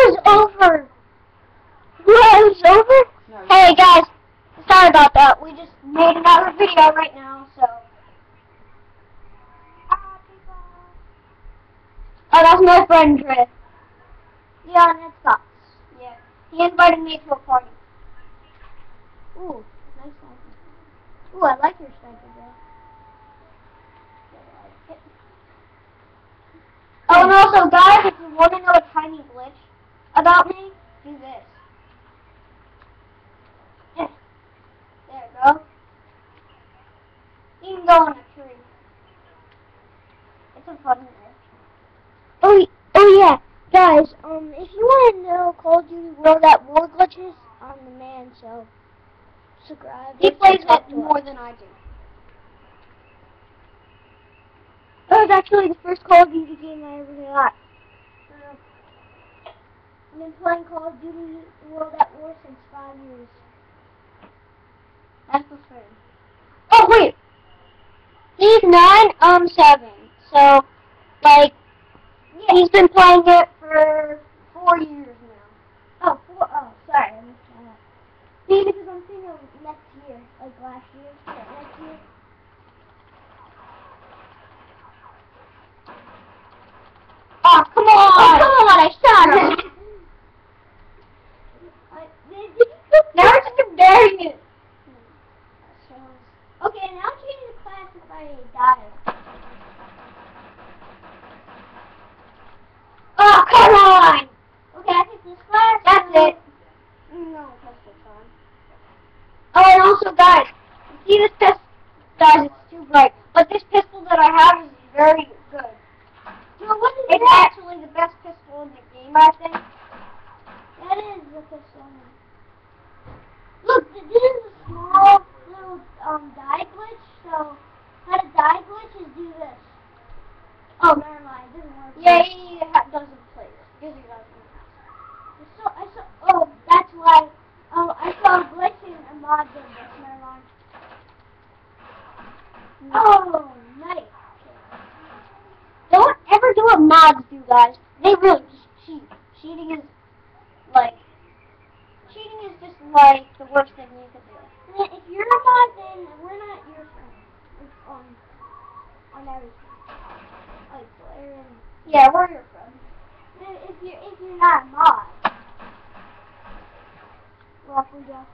was over. What? It was over? No, Hey guys, sorry about that. We just made another video right now, so. Oh, that's my friend Drift. Yeah, and it's Fox. Yeah. He invited me to a party. Ooh, nice sniper. Ooh, I like your sniper, bro. Oh, and also, guys, if you want to know a tiny glitch about me, do this. Yeah. There you go. You can go on a tree. It's a fun glitch. Oh yeah, guys. If you want to know Call of Duty World at War glitches, I'm the man. So subscribe. He plays it more than I do. That was actually the first Call of Duty game I ever got. I've been playing Call of Duty World at War since 5 years. That's the thing. Oh wait, he's 9, 7. So, like, yeah. He's been playing it for 4 years now. Oh, sorry, I missed that. See, because I'm thinking of next year, like last year, next year. Oh, come on! Oh, come on, I shot him! Now we're just comparing it. Okay, now change the class if I die. Oh, come on! Okay, I think this class. That's it. No, pistol time. Oh, and also, guys, you see this pistol? Guys, it's too bright. But this pistol that I have is very good. It's actually the best pistol in the game, I think. That is the pistol. Look, this is a small little die glitch. So how to die glitch is do this. Oh, never mind, it doesn't work. Yeah, he doesn't play this because he doesn't. Oh, that's why. Oh, I saw a glitch in a mod did this. Never mind. Oh, nice. Don't ever do what mods do, guys. They really just cheat. Cheating is just like the worst thing you could do. And if you're a mod, then we're not your friend. It's on everything. Like Blair and yeah, we're your friend. If you're not a mod. Waffle Jack.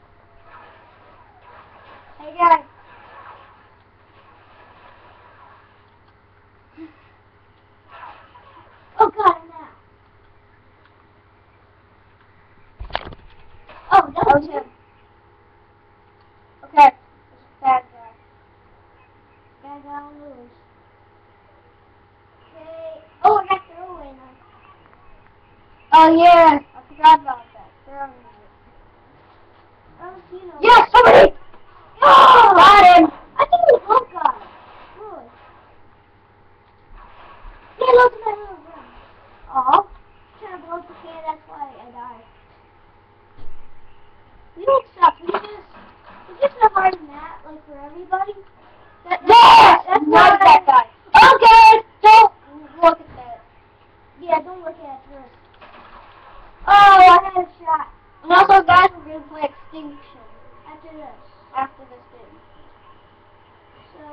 Hey guys. Oh god, now. Oh, that was him. Okay. Bad guy. Bad guy on the loose. Okay. Oh, I got throwaway now. Oh yeah, I forgot about that. Throwaway. Oh, you know. Yes, somebody! Oh, got him! I think it was one guy. Really? Yeah, look at that little gun. Oh, trying to blow up the can, that's why I died. We don't suck. We just have hard than that, like for everybody. That's not that guy. Okay, don't look at that. Yeah, don't look at it first. Oh, I had a shot. And also, guys, we're gonna play Extinction after this game. So,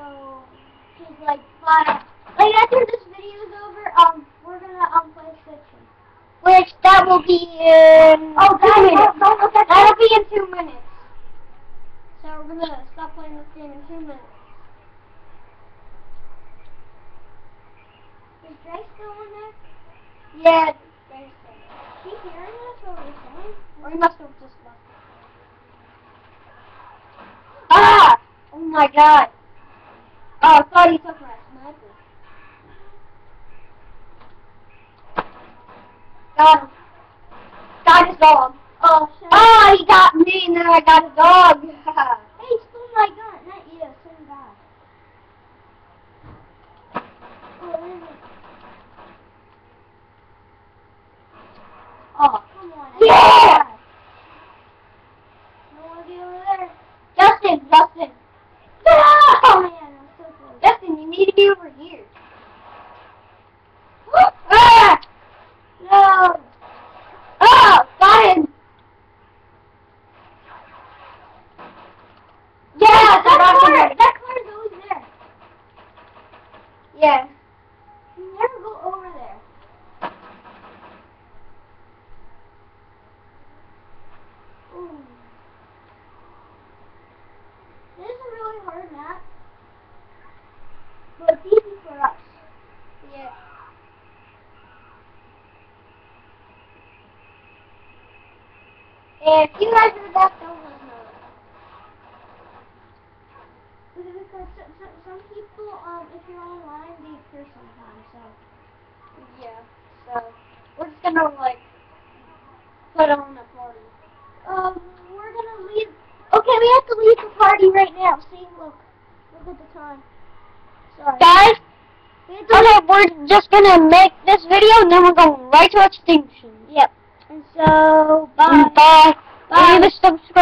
just like after this video is over, we're gonna play Extinction. Which that will be in 2 minutes. That'll be in 2 minutes. So we're gonna stop playing this game in 2 minutes. Is Dre still in there? Yeah, Dre's still there. Is he hearing us what we're saying? Or he must have just left. Ah! Oh my god. Oh, I thought he took my sniper. Got him. Got his dog. Oh, shit. Oh, he got me and then I got his dog. Hey, he stole my gun. Not you, same guy. Oh, come on. Yeah! No one be over there. Justin! No! Oh, man, I'm so close. Justin, you need to be over here. Ah! No! Ah! If you guys are that, don't let us know. Because some people, if you're online, they curse sometimes, so. Yeah, so. We're just gonna, like, put on a party. We're gonna leave. Okay, we have to leave the party right now. See, look at the time. Sorry. Guys, okay, we're just gonna make this video and then we're going right to extinction. Yep. And so, bye. Bye. Bye. Leave a subscribe.